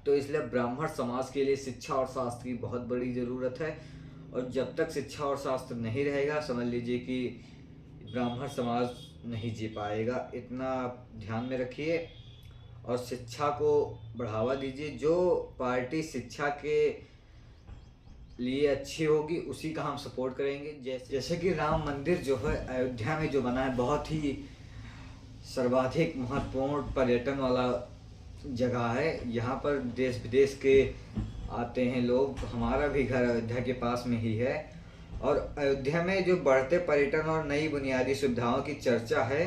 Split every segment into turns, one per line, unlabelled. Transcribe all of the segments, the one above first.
तो इसलिए ब्राह्मण समाज के लिए शिक्षा और शास्त्र की बहुत बड़ी ज़रूरत है। और जब तक शिक्षा और शास्त्र नहीं रहेगा, समझ लीजिए कि ब्राह्मण समाज नहीं जी पाएगा। इतना आप ध्यान में रखिए और शिक्षा को बढ़ावा दीजिए। जो पार्टी शिक्षा के लिए अच्छी होगी उसी का हम सपोर्ट करेंगे। जैसे कि राम मंदिर जो है अयोध्या में जो बना है, बहुत ही सर्वाधिक महत्वपूर्ण पर्यटन वाला जगह है। यहाँ पर देश विदेश के आते हैं लोग। हमारा भी घर अयोध्या के पास में ही है। और अयोध्या में जो बढ़ते पर्यटन और नई बुनियादी सुविधाओं की चर्चा है,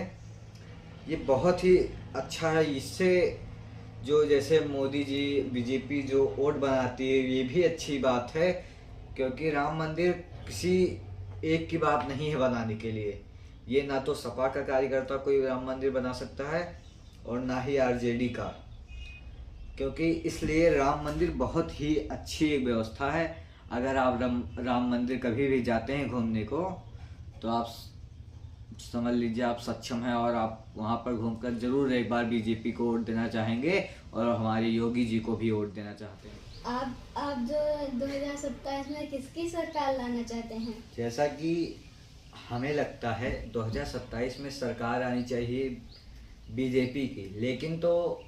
ये बहुत ही अच्छा है। इससे जो जैसे मोदी जी, बीजेपी जो वोट बनाती है, ये भी अच्छी बात है। क्योंकि राम मंदिर किसी एक की बात नहीं है बनाने के लिए। ये ना तो सपा का कार्यकर्ता कोई राम मंदिर बना सकता है और ना ही आरजेडी का। क्योंकि इसलिए राम मंदिर बहुत ही अच्छी एक व्यवस्था है। अगर आप राम मंदिर कभी भी जाते हैं घूमने को, तो आप समझ लीजिए आप सक्षम हैं और आप वहाँ पर घूमकर जरूर एक बार बीजेपी को वोट देना चाहेंगे और हमारे योगी जी को भी वोट देना चाहते हैं।
आप जो 2027 में किसकी सरकार लाना चाहते हैं?
जैसा कि हमें लगता है 2027 में सरकार आनी चाहिए बीजेपी की। लेकिन तो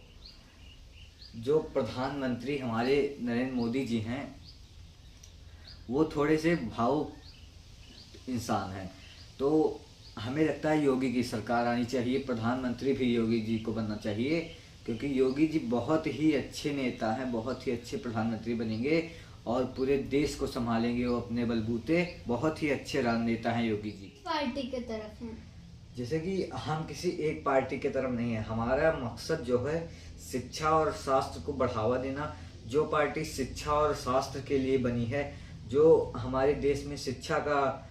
जो प्रधानमंत्री हमारे नरेंद्र मोदी जी हैं, वो थोड़े से भावुक इंसान हैं। तो हमें लगता है योगी की सरकार आनी चाहिए। प्रधानमंत्री भी योगी जी को बनना चाहिए। क्योंकि योगी जी बहुत ही अच्छे नेता हैं, बहुत ही अच्छे प्रधानमंत्री बनेंगे और पूरे देश को संभालेंगे वो अपने बलबूते। बहुत ही अच्छे राजनेता हैं योगी जी।
पार्टी की तरफ हैं?
जैसे कि हम किसी एक पार्टी की तरफ नहीं है। हमारा मकसद जो है शिक्षा और शास्त्र को बढ़ावा देना। जो पार्टी शिक्षा और शास्त्र के लिए बनी है, जो हमारे देश में शिक्षा का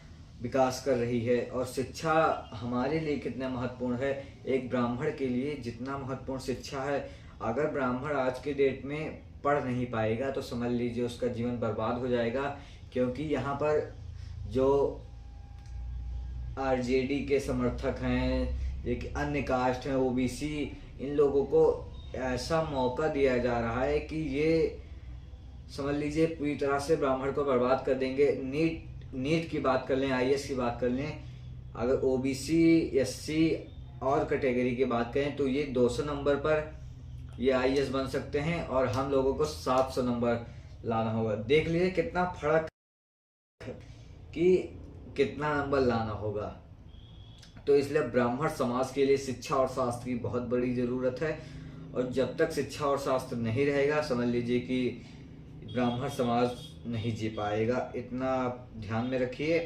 विकास कर रही है, और शिक्षा हमारे लिए कितना महत्वपूर्ण है, एक ब्राह्मण के लिए जितना महत्वपूर्ण शिक्षा है। अगर ब्राह्मण आज के डेट में पढ़ नहीं पाएगा तो समझ लीजिए उसका जीवन बर्बाद हो जाएगा। क्योंकि यहाँ पर जो आरजेडी के समर्थक हैं, एक अन्य कास्ट हैं, ओबीसी, इन लोगों को ऐसा मौका दिया जा रहा है कि ये समझ लीजिए पूरी तरह से ब्राह्मण को बर्बाद कर देंगे। नीट की बात कर लें, आईएएस की बात कर लें, अगर ओबीसी, एससी और कैटेगरी की बात करें तो ये 200 नंबर पर ये आईएएस बन सकते हैं और हम लोगों को 700 नंबर लाना होगा। देख लीजिए कितना फर्क कि कितना नंबर लाना होगा। तो इसलिए ब्राह्मण समाज के लिए शिक्षा और शास्त्र की बहुत बड़ी ज़रूरत है। और जब तक शिक्षा और शास्त्र नहीं रहेगा, समझ लीजिए कि ब्राह्मण समाज नहीं जी पाएगा। इतना आप ध्यान में रखिए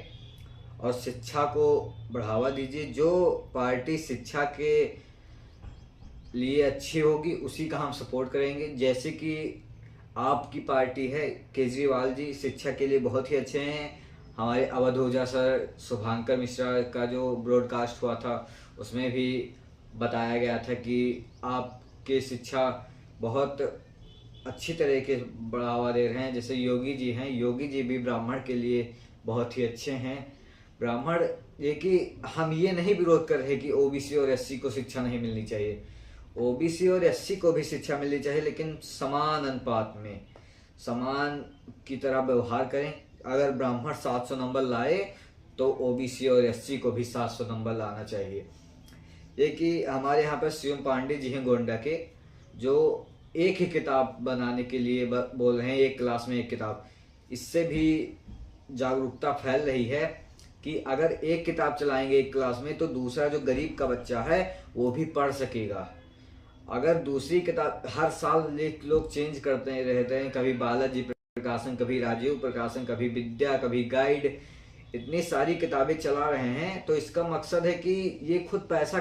और शिक्षा को बढ़ावा दीजिए। जो पार्टी शिक्षा के लिए अच्छी होगी उसी का हम सपोर्ट करेंगे। जैसे कि आपकी पार्टी है, केजरीवाल जी शिक्षा के लिए बहुत ही अच्छे हैं। हमारे अवधोजा सर, शुभांकर मिश्रा का जो ब्रॉडकास्ट हुआ था उसमें भी बताया गया था कि आपके शिक्षा बहुत अच्छी तरीके से बढ़ावा दे रहे हैं। जैसे योगी जी हैं, योगी जी भी ब्राह्मण के लिए बहुत ही अच्छे हैं। ब्राह्मण ये कि हम ये नहीं विरोध कर रहे कि ओबीसी और एससी को शिक्षा नहीं मिलनी चाहिए। ओबीसी और एससी को भी शिक्षा मिलनी चाहिए, लेकिन समान अनुपात में, समान की तरह व्यवहार करें। अगर ब्राह्मण 700 नंबर लाए तो ओबीसी और एससी को भी 700 नंबर लाना चाहिए। ये कि हमारे यहाँ पर शिवम पांडे जी हैं गोंडा के, जो एक ही किताब बनाने के लिए बोल रहे हैं, एक क्लास में एक किताब। इससे भी जागरूकता फैल रही है कि अगर एक किताब चलाएंगे एक क्लास में तो दूसरा जो गरीब का बच्चा है वो भी पढ़ सकेगा। अगर दूसरी किताब हर साल लोग चेंज करते रहते हैं, कभी बालाजी प्रकाशन, कभी राजीव प्रकाशन, कभी विद्या, कभी गाइड, इतनी सारी किताबें चला रहे हैं, तो इसका मकसद है कि ये खुद पैसा